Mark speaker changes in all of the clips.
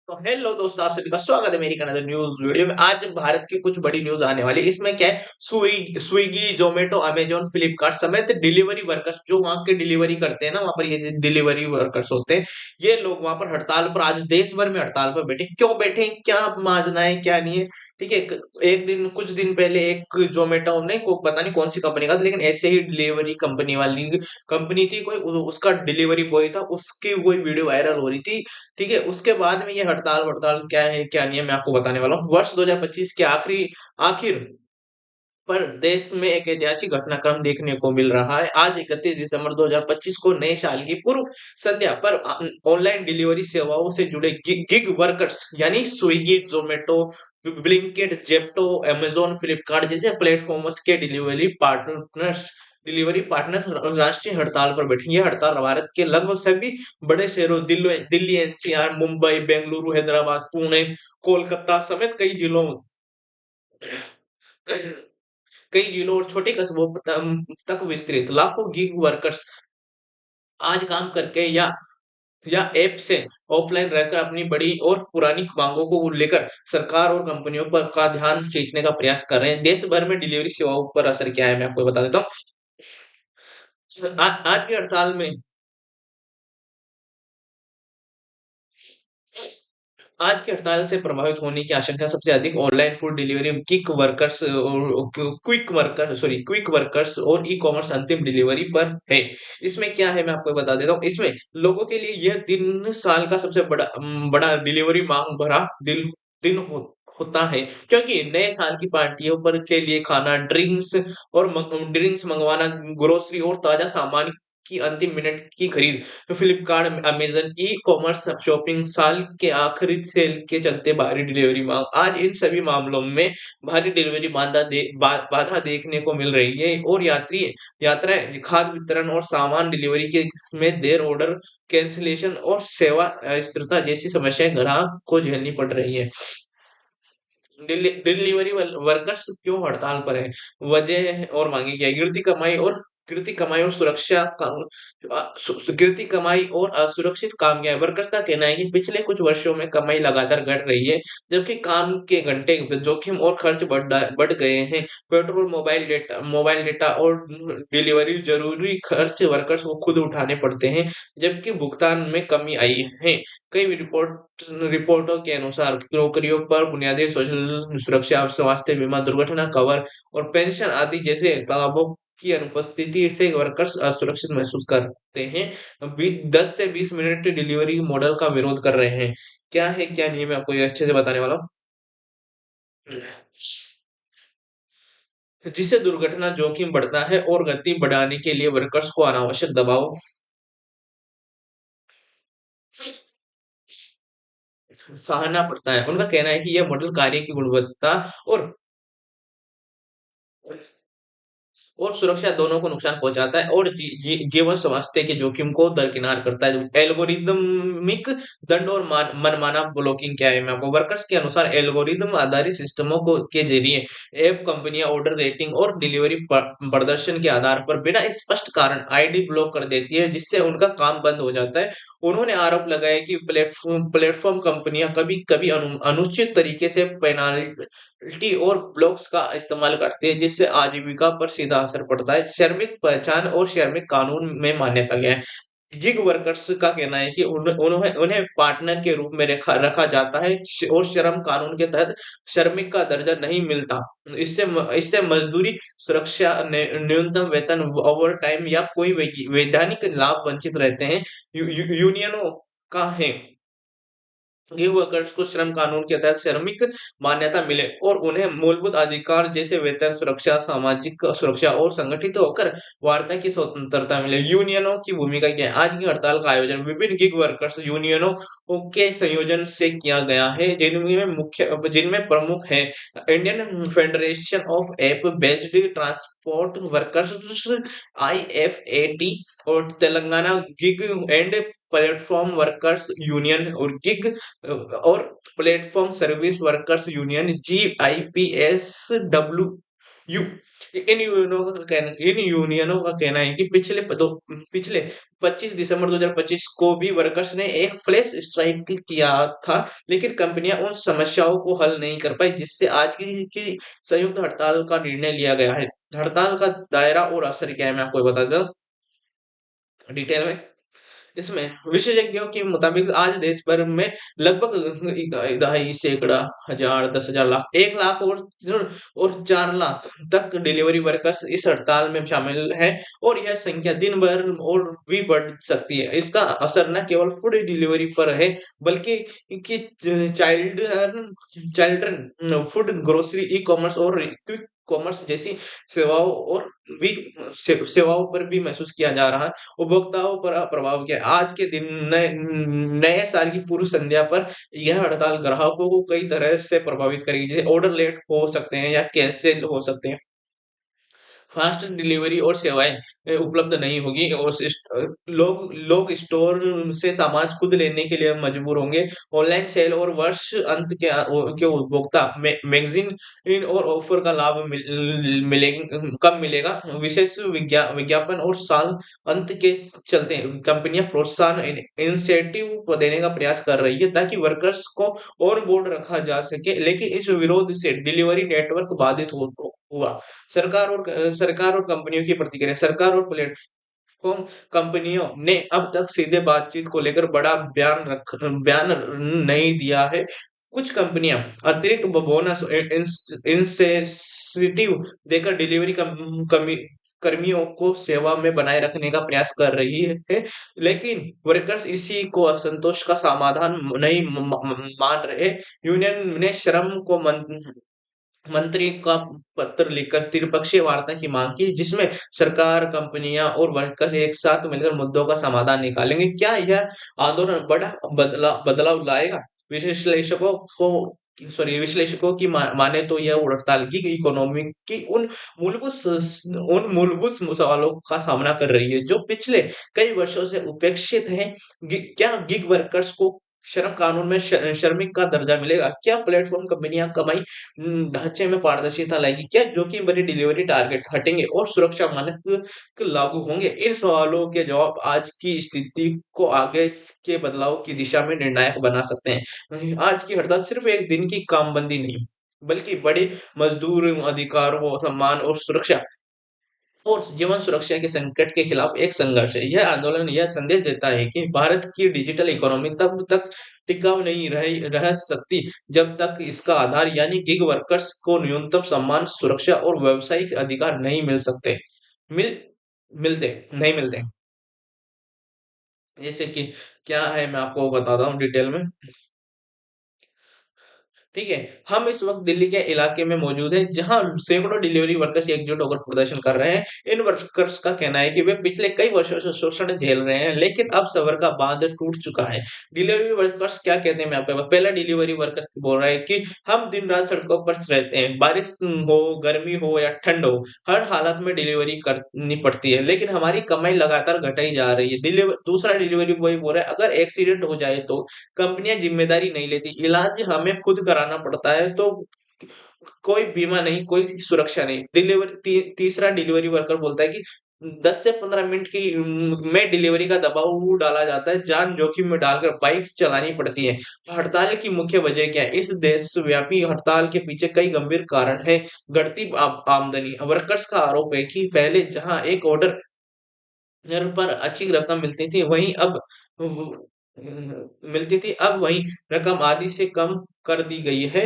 Speaker 1: तो हेलो दोस्तों, आप सभी का स्वागत है मेरी अनदर न्यूज वीडियो में। आज भारत की कुछ बड़ी न्यूज आने वाली है। इसमें क्या है, स्विगी, जोमेटो, अमेजोन, फ्लिपकार्ट समेत डिलीवरी वर्कर्स जो वहां के डिलीवरी करते हैं ना, वहां पर ये डिलीवरी वर्कर्स होते हैं, ये लोग वहां पर हड़ताल पर, आज देश भर में हड़ताल पर बैठे। क्यों बैठे हैं, क्या मांगना है, क्या नहीं है। ठीक है, एक दिन, कुछ दिन पहले एक जोमेटो ने को पता नहीं कौन सी कंपनी का था, लेकिन ऐसे ही डिलीवरी कंपनी वाली कंपनी थी कोई, उसका डिलीवरी बॉय था, उसकी कोई वीडियो वायरल हो रही थी। ठीक है, उसके बाद में ये हड़ताल वड़ताल क्या है क्या नहीं है, मैं आपको बताने वाला हूँ। वर्ष 2025 के आखिरी आखिर पर देश में एक ऐतिहासिक घटनाक्रम देखने को मिल रहा है। आज 31 दिसंबर 2025 को नए साल की पूर्व संध्या पर ऑनलाइन डिलीवरी सेवाओं से जुड़े गिग वर्कर्स यानी Swiggy, Zomato, Blinkit, Zepto, Amazon, Flipkart जैसे प्लेटफॉर्म्स के डिलीवरी पार्टनर्स राष्ट्रीय हड़ताल पर बैठे। यह हड़ताल भारत के लगभग सभी बड़े शहरों, दिल्ली, एनसीआर, मुंबई, बेंगलुरु, हैदराबाद, पुणे, कोलकाता समेत कई जिलों और छोटे कस्बों तक विस्तृत लाखों गिग वर्कर्स आज काम करके या ऐप से ऑफलाइन रहकर अपनी बड़ी और पुरानी मांगों को लेकर सरकार और कंपनियों पर का ध्यान खींचने का प्रयास कर रहे हैं। देश भर में डिलीवरी सेवाओं पर असर क्या है, मैं आपको बता देता हूँ। आज की हड़ताल में आज की हड़ताल से प्रभावित होने की आशंका सबसे अधिक online food delivery, quick workers और ई कॉमर्स अंतिम डिलीवरी पर है। इसमें क्या है, मैं आपको बता देता हूँ। इसमें लोगों के लिए यह दिन साल का सबसे बड़ा डिलीवरी मांग भरा दिन होता है, क्योंकि नए साल की पार्टियों पर के लिए खाना, ड्रिंक्स मंगवाना, ग्रोसरी और ताजा सामान की अंतिम मिनट की खरीद, फ्लिपकार्ट, अमेज़न, ई-कॉमर्स शॉपिंग साल के आखिरी सेल के चलते भारी डिलीवरी मांग। आज इन सभी मामलों में भारी डिलीवरी बाधा देखने को मिल रही है और यात्राएं, खाद्य वितरण और सामान डिलीवरी के में देर, ऑर्डर कैंसिलेशन और सेवा अस्थिरता जैसी समस्याएं ग्राहक को झेलनी पड़ रही है। डिलीवरी वर्कर्स क्यों हड़ताल पर है, वजह और मांगे क्या है? गिरती कमाई और सुरक्षा गिरती कमाई और असुरक्षित काम क्या है? वर्कर्स का कहना है कि पिछले कुछ वर्षों में कमाई लगातार घट रही है, जबकि काम के घंटे, जोखिम और खर्च बढ़ गए हैं। पेट्रोल, मोबाइल डेटा और डिलीवरी जरूरी खर्च वर्कर्स को खुद उठाने पड़ते हैं, जबकि भुगतान में कमी आई है। कई रिपोर्टों के अनुसार नौकरियों पर बुनियादी सोशल सुरक्षा, स्वास्थ्य बीमा, दुर्घटना कवर और पेंशन आदि जैसे लाभों की अनुपस्थिति से वर्कर्स असुरक्षित महसूस करते हैं। 10 से 20 मिनट डिलीवरी मॉडल का विरोध कर रहे हैं। क्या है क्या नहीं है, मैं आपको ये अच्छे से बताने वाला हूँ। जिससे दुर्घटना जोखिम बढ़ता है और गति बढ़ाने के लिए वर्कर्स को अनावश्यक दबाव सहना पड़ता है। उनका कहना है कि यह मॉडल कार्य की गुणवत्ता और और सुरक्षा दोनों को नुकसान पहुंचाता है और जीवन स्वास्थ्य के जोखिम को दरकिनार करता है। एल्गोरिदमिक दंड और मनमाना ब्लॉकिंग क्या है, मैं आपको वर्कर्स के अनुसार एल्गोरिदम आधारित सिस्टमों को के जरिए ऐप कंपनियां ऑर्डर, रेटिंग और डिलीवरी प्रदर्शन के आधार पर बिना स्पष्ट कारण आईडी ब्लॉक कर देती है, जिससे उनका काम बंद हो जाता है। उन्होंने आरोप लगाया कि प्लेटफॉर्म कंपनियां कभी कभी अनुचित तरीके से पेनाल्टी और ब्लॉक्स का इस्तेमाल करते हैं, जिससे आजीविका पर सीधा असर पड़ता है। श्रमिक पहचान और श्रमिक कानून में मान्यता क्या है? गिग वर्कर्स का कहना है कि उन्हें पार्टनर के रूप में रखा जाता है और श्रम कानून के तहत श्रमिक का दर्जा नहीं मिलता। इससे मजदूरी, सुरक्षा, न्यूनतम वेतन, ओवर टाइम या कोई वैधानिक लाभ वंचित रहते हैं। यूनियनों का है गिग वर्कर्स को श्रम कानून के तहत श्रमिक मान्यता मिले और उन्हें मूलभूत अधिकार जैसे वेतन, सुरक्षा, सामाजिक सुरक्षा और संगठित होकर वार्ता की स्वतंत्रता मिले। यूनियनों की भूमिका क्या है? आज की हड़ताल का आयोजन विभिन्न गिग वर्कर्स यूनियनों के संयोजन से किया गया है, जिनमें प्रमुख है Indian federation of app based transport workers (IFAT) और Telangana gig and platform workers union और platform service workers union, GIPSW। यू इन यूनियनों का कहना है कि पिछले 25 दिसंबर 2025 को भी वर्कर्स ने एक फ्लैश स्ट्राइक किया था, लेकिन कंपनियां उन समस्याओं को हल नहीं कर पाई, जिससे आज की संयुक्त हड़ताल का निर्णय लिया गया है। हड़ताल का दायरा और असर क्या है, मैं आपको बता देता हूँ डिटेल में। इसमें विशेषज्ञों के मुताबिक आज देश भर में लगभग दहाई सैकड़ा हजार 10,000 लाख 1 लाख और 4 लाख तक डिलीवरी वर्कर्स इस हड़ताल में शामिल हैं, और यह संख्या दिन भर और भी बढ़ सकती है। इसका असर न केवल फूड डिलीवरी पर है, बल्कि कि चाइल्ड्रन फूड, ग्रोसरी, ई कॉमर्स और क्विक कॉमर्स जैसी सेवाओं और भी सेवाओं पर भी महसूस किया जा रहा है। उपभोक्ताओं पर प्रभाव क्या है? आज के दिन नए नए साल की पूर्व संध्या पर यह हड़ताल ग्राहकों को कई तरह से प्रभावित करेगी, जैसे ऑर्डर लेट हो सकते हैं या कैंसिल हो सकते हैं, फास्ट डिलीवरी और सेवाएं उपलब्ध नहीं होगी, और लोग लोग स्टोर से सामान खुद लेने के लिए मजबूर होंगे। ऑनलाइन सेल और वर्ष अंत के उपभोक्ता मैगजीन इन और ऑफर का लाभ मिलेगी कम मिलेगा। विशेष विज्ञापन और साल अंत के चलते कंपनियां प्रोत्साहन इंसेंटिव देने का प्रयास कर रही है, ताकि वर्कर्स को ऑन बोर्ड रखा जा सके, लेकिन इस विरोध से डिलीवरी नेटवर्क बाधित हुआ। सरकार और कंपनियों की प्रतिक्रिया। सरकार और प्लेटफॉर्म कंपनियों ने अब तक सीधे बातचीत को लेकर बड़ा बयान नहीं दिया है। कुछ कंपनियां अतिरिक्त बोनस इंसेंटिव देकर डिलीवरी कमी कर्मियों को सेवा में बनाए रखने का प्रयास कर रही है, लेकिन वर्कर्स इसी को असंतोष का समाधान नहीं मान रहे। यूनियन ने श्रम को मंत्री का पत्र लिखकर त्रिपक्षीय वार्ता की मांग की, जिसमें सरकार, कंपनियां और वर्कर्स एक साथ मिलकर मुद्दों का समाधान निकालेंगे। क्या यह आंदोलन बड़ा बदलाव लाएगा? विश्लेषकों को विश्लेषकों की माने तो यह हड़ताल की इकोनॉमी की उन मूलभूत सवालों का सामना कर रही है, जो पिछले कई वर्षों से उपेक्षित हैं। क्या गिग वर्कर्स को श्रम कानून में श्रमिक का दर्जा मिलेगा? क्या प्लेटफॉर्म कंपनियां कमाई ढांचे में पारदर्शिता लाएगी? क्या जोखिम भरी डिलीवरी टारगेट हटेंगे और सुरक्षा मानक लागू होंगे? इन सवालों के जवाब आज की स्थिति को आगे के बदलाव की दिशा में निर्णायक बना सकते हैं। आज की हड़ताल सिर्फ एक दिन की कामबंदी नहीं, बल्कि बड़ी मजदूर अधिकारों, सम्मान और सुरक्षा और जीवन सुरक्षा के संकट के खिलाफ एक संघर्ष है। यह आंदोलन यह संदेश देता है कि भारत की डिजिटल इकोनॉमी तब तक टिकाऊ नहीं रह सकती, जब तक इसका आधार यानी गिग वर्कर्स को न्यूनतम सम्मान, सुरक्षा और व्यावसायिक अधिकार नहीं मिल सकते मिल मिलते नहीं मिलते। जैसे कि क्या है, मैं आपको बताता हूँ डिटेल में। ठीक है, हम इस वक्त दिल्ली के इलाके में मौजूद हैं, जहां सैकड़ों डिलीवरी वर्कर्स एकजुट होकर प्रदर्शन कर रहे हैं। इन वर्कर्स का कहना है कि वे पिछले कई वर्षों से शोषण झेल रहे हैं, लेकिन अब सबर का बांध टूट चुका है। डिलीवरी वर्कर्स क्या कहते हैं, मैं आपको पहला डिलीवरी वर्कर बोल रहा है कि हम दिन रात सड़कों पर रहते हैं, बारिश हो, गर्मी हो या ठंड हो, हर हालत में डिलीवरी करनी पड़ती है, लेकिन हमारी कमाई लगातार घटाई जा रही है। दूसरा डिलीवरी बॉय बोल रहा है, अगर एक्सीडेंट हो जाए तो कंपनियां जिम्मेदारी नहीं लेती, इलाज हमें खुद कराना पड़ता है, तो कोई बीमा नहीं, कोई सुरक्षा नहीं। तीसरा डिलीवरी वर्कर बोलता है कि 10 से 15 मिनट की में डिलीवरी का दबाव डाला जाता है, जान जोखिम में डालकर बाइक चलानी पड़ती है। हड़ताल की मुख्य वजह क्या है? इस देशव्यापी हड़ताल के पीछे कई गंभीर कारण है। घटती आमदनी। वर्कर्स का आरोप है कि पहले जहां एक ऑर्डर घर पर अच्छी रकम मिलती थी, वहीं अब व- मिलती थी, अब वही रकम आधी से कम कर दी गई है।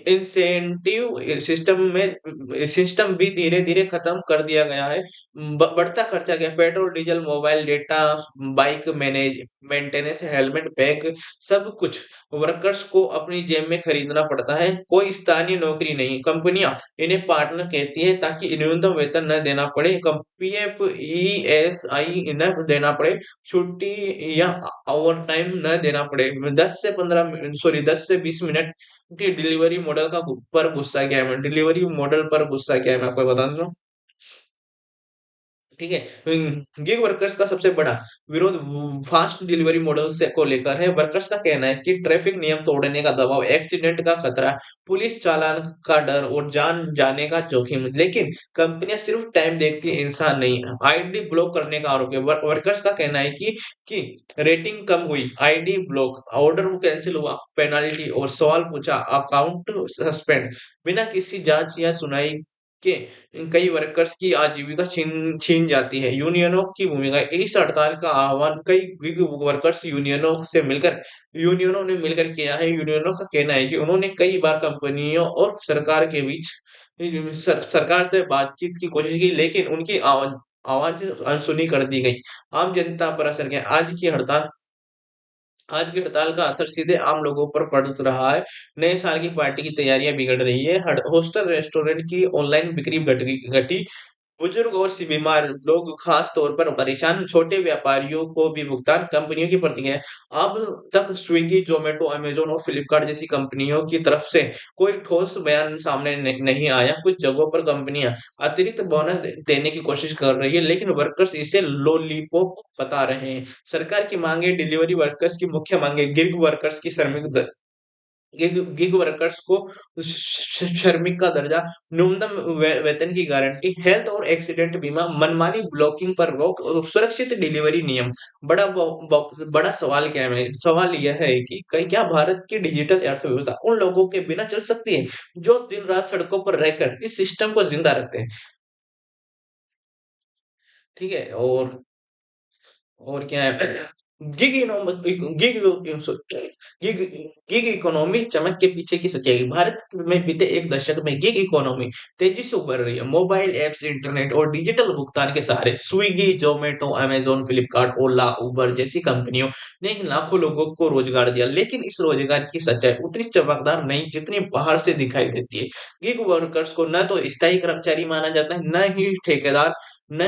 Speaker 1: इंसेंटिव सिस्टम भी धीरे धीरे खत्म कर दिया गया है। बढ़ता खर्चा क्या? Petrol, diesel, mobile data, bike maintenance, helmet, bag, सब कुछ वर्कर्स को अपनी जेब में खरीदना पड़ता है। कोई स्थानीय नौकरी नहीं, कंपनियां इन्हें पार्टनर कहती है, ताकि न्यूनतम वेतन न देना पड़े, पीएफ, ईएसआई न देना पड़े, छुट्टी या ओवर टाइम न देना पड़े। 10 से 20 मिनट की डिलीवरी मॉडल पर गुस्सा क्या है? मैं डिलीवरी मॉडल पर गुस्सा क्या है, मैं आपको बता दूं। ठीक है। गिग वर्कर्स का सबसे बड़ा विरोध फास्ट डिलीवरी मॉडल से को लेकर है। वर्कर्स का कहना है कि ट्रैफिक नियम तोड़ने का दबाव, एक्सीडेंट का खतरा, पुलिस चालान का डर और जान जाने का जोखिम। लेकिन कंपनियां सिर्फ टाइम देखती है, इंसान नहीं। आईडी ब्लॉक करने का आरोप है। वर्कर्स का कहना है कि रेटिंग कम हुई, आईडी ब्लॉक, ऑर्डर कैंसिल हुआ, पेनाल्टी और सवाल पूछा, अकाउंट सस्पेंड। बिना किसी जांच या सुनाई के कई वर्कर्स की आजीविका छीन छीन जाती है। यूनियनों की भूमिका, इस हड़ताल का आह्वान कई गिग वर्कर्स यूनियनों ने मिलकर किया है। यूनियनों का कहना है कि उन्होंने कई बार कंपनियों और सरकार के बीच सरकार से बातचीत की कोशिश की, लेकिन उनकी आवाज आवाज अनसुनी कर दी गई। आम जनता पर असर क्या? आज की हड़ताल का असर सीधे आम लोगों पर पड़ रहा है। नए साल की पार्टी की तैयारियां बिगड़ रही है। होस्टल रेस्टोरेंट की ऑनलाइन बिक्री घटी। बुजुर्ग और बीमार लोग खास तौर पर परेशान। छोटे व्यापारियों को भी भुगतान। कंपनियों की प्रतिक्रिया, अब तक स्विगी, जोमेटो, अमेजोन और फ्लिपकार्ट जैसी कंपनियों की तरफ से कोई ठोस बयान सामने नहीं आया। कुछ जगहों पर कंपनियां अतिरिक्त बोनस देने की कोशिश कर रही है, लेकिन वर्कर्स इसे लॉलीपॉप बता रहे हैं। सरकार की मांगे, डिलीवरी वर्कर्स की मुख्य मांगे, गिग वर्कर्स की गिग वर्कर्स को श्रमिक का दर्जा, न्यूनतम वेतन की गारंटी, हेल्थ और एक्सीडेंट बीमा, मनमानी ब्लॉकिंग पर रोक और सुरक्षित डिलीवरी नियम। बड़ा सवाल क्या है? सवाल यह है कि क्या भारत की डिजिटल अर्थव्यवस्था उन लोगों के बिना चल सकती है जो दिन रात सड़कों पर रहकर इस सिस्टम को जिंदा रखते हैं? ठीक है। और क्या है? Gig gig gig gig economy चमक के पीछे की सच्चाई। भारत में बीते एक दशक में गिग इकोनॉमी तेजी से उभर रही है। मोबाइल ऐप्स, इंटरनेट और डिजिटल भुगतान के सहारे स्विगी, जोमेटो, अमेजोन, फ्लिपकार्ट, ओला, उबर जैसी कंपनियों ने लाखों लोगों को रोजगार दिया। लेकिन इस रोजगार की सच्चाई उतनी चमकदार नहीं जितनी बाहर से दिखाई देती है। गिग वर्कर्स को न तो स्थायी कर्मचारी माना जाता है, न ही ठेकेदार, न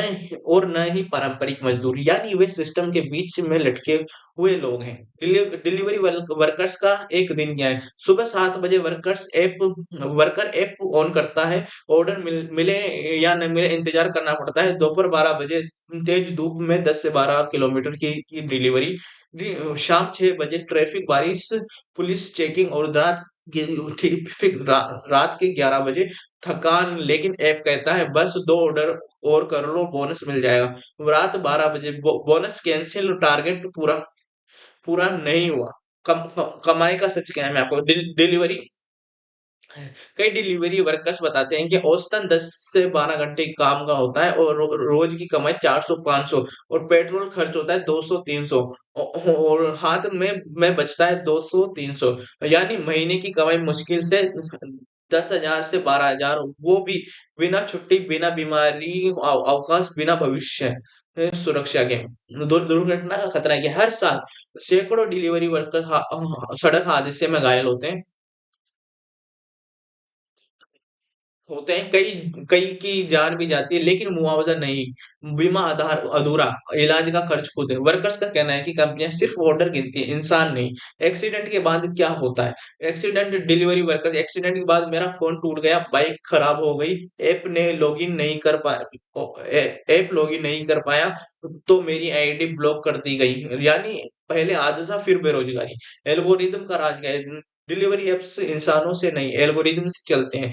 Speaker 1: ही पारंपरिक मजदूर, यानी वे सिस्टम के बीच में लटके हुए लोग हैं। डिलीवरी वर्कर्स का एक दिन क्या है? सुबह 7 बजे वर्कर ऐप ऑन करता है। ऑर्डर मिले या न मिले इंतजार करना पड़ता है। दोपहर 12 बजे तेज धूप में 10 से 12 किलोमीटर की डिलीवरी। शाम 6 बजे ट्रैफिक, बारिश, पुलिस चेकिंग और रात के 11 बजे थकान, लेकिन ऐप कहता है बस 2 ऑर्डर और कर लो, बोनस मिल जाएगा। रात 12 बजे बोनस कैंसिल, टारगेट पूरा पूरा नहीं हुआ। कमाई का सच क्या है? मैं आपको डिलीवरी कई डिलीवरी वर्कर्स बताते हैं कि औसतन 10 से 12 घंटे काम का होता है और रोज की कमाई 400-500, और पेट्रोल खर्च होता है 200-300, और हाथ में बचता है 200-300। यानी महीने की कमाई मुश्किल से 10,000 से 12,000, वो भी बिना छुट्टी, बिना बीमारी, अवकाश, बिना भविष्य सुरक्षा के। दुर्घटना का खतरा है कि हर साल सैकड़ों डिलीवरी वर्कर सड़क हादसे में घायल होते हैं। कई कई की जान भी जाती है, लेकिन मुआवजा नहीं, बीमा आधार अधूरा, इलाज का खर्च खुद है। वर्कर्स का कहना है कि कंपनियां सिर्फ ऑर्डर गिनती है, इंसान नहीं। एक्सीडेंट के बाद क्या होता है? डिलीवरी वर्कर्स, एक्सीडेंट के बाद मेरा फोन टूट गया, बाइक खराब हो गई, ऐप लॉगिन नहीं कर पाया, तो मेरी आईडी ब्लॉक कर दी गई। यानी पहले हादसा फिर बेरोजगारी। एल्गोरिदम का राज क्या है? डिलीवरी एप्स इंसानों से नहीं, एल्गोरिदम से चलते हैं।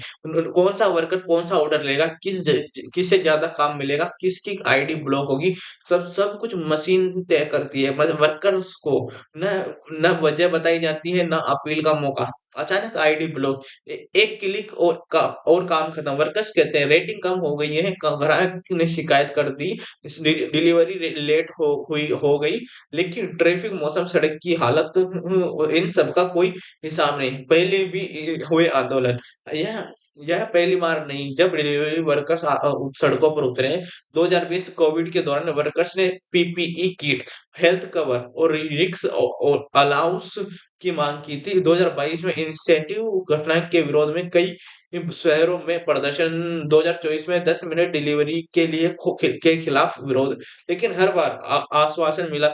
Speaker 1: कौन सा वर्कर कौन सा ऑर्डर लेगा, किससे ज्यादा काम मिलेगा, किसकी आईडी ब्लॉक होगी, सब सब कुछ मशीन तय करती है। मतलब वर्कर्स को न न वजह बताई जाती है, न अपील का मौका। अचानक आईडी ब्लॉक, एक क्लिक और काम खत्म। वर्कर्स कहते हैं रेटिंग कम हो गई है, ग्राहक ने शिकायत कर दी, डिलीवरी लेट हो गई, लेकिन ट्रैफिक, मौसम, सड़क की हालत, इन सब का कोई हिसाब नहीं। पहले भी हुए आंदोलन। यह यह पहली बार नहीं जब डिलीवरी वर्कर्स सड़कों पर उतरे हैं। 2020 कोविड के दौरान वर्कर्स ने पीपीई किट, हेल्थ कवर और रिक्स और अलाउंस की मांग की थी। 2022 में इंसेंटिव घटना के विरोध में कई इन शहरों में प्रदर्शन 2024 में 10 मिनट डिलीवरी के लिए के खिलाफ विरोध, लेकिन हर बार आश्वासन मिला,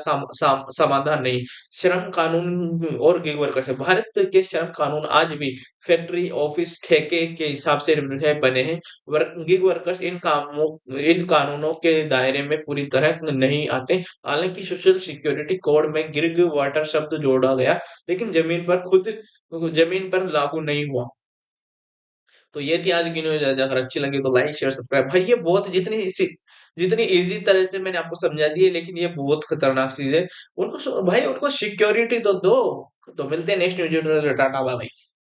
Speaker 1: समाधान नहीं। श्रम कानून और गिग वर्कर्स, भारत के श्रम कानून आज भी फैक्ट्री, ऑफिस, ठेके के हिसाब से बने हैं। गिग वर्कर्स इन कानूनों के दायरे में पूरी तरह नहीं आते। हालांकि सोशल सिक्योरिटी कोड में गिग वर्कर शब्द जोड़ा गया, लेकिन जमीन पर लागू नहीं हुआ। तो ये थी आज की न्यूज़। अगर अच्छी लगी तो लाइक, शेयर, सब्सक्राइब। भाई ये बहुत जितनी इजी तरह से मैंने आपको समझा दी है, लेकिन ये बहुत खतरनाक चीज़ है। भाई उनको सिक्योरिटी तो दो। तो मिलते हैं नेक्स्ट वीडियो में। Tata bye bye.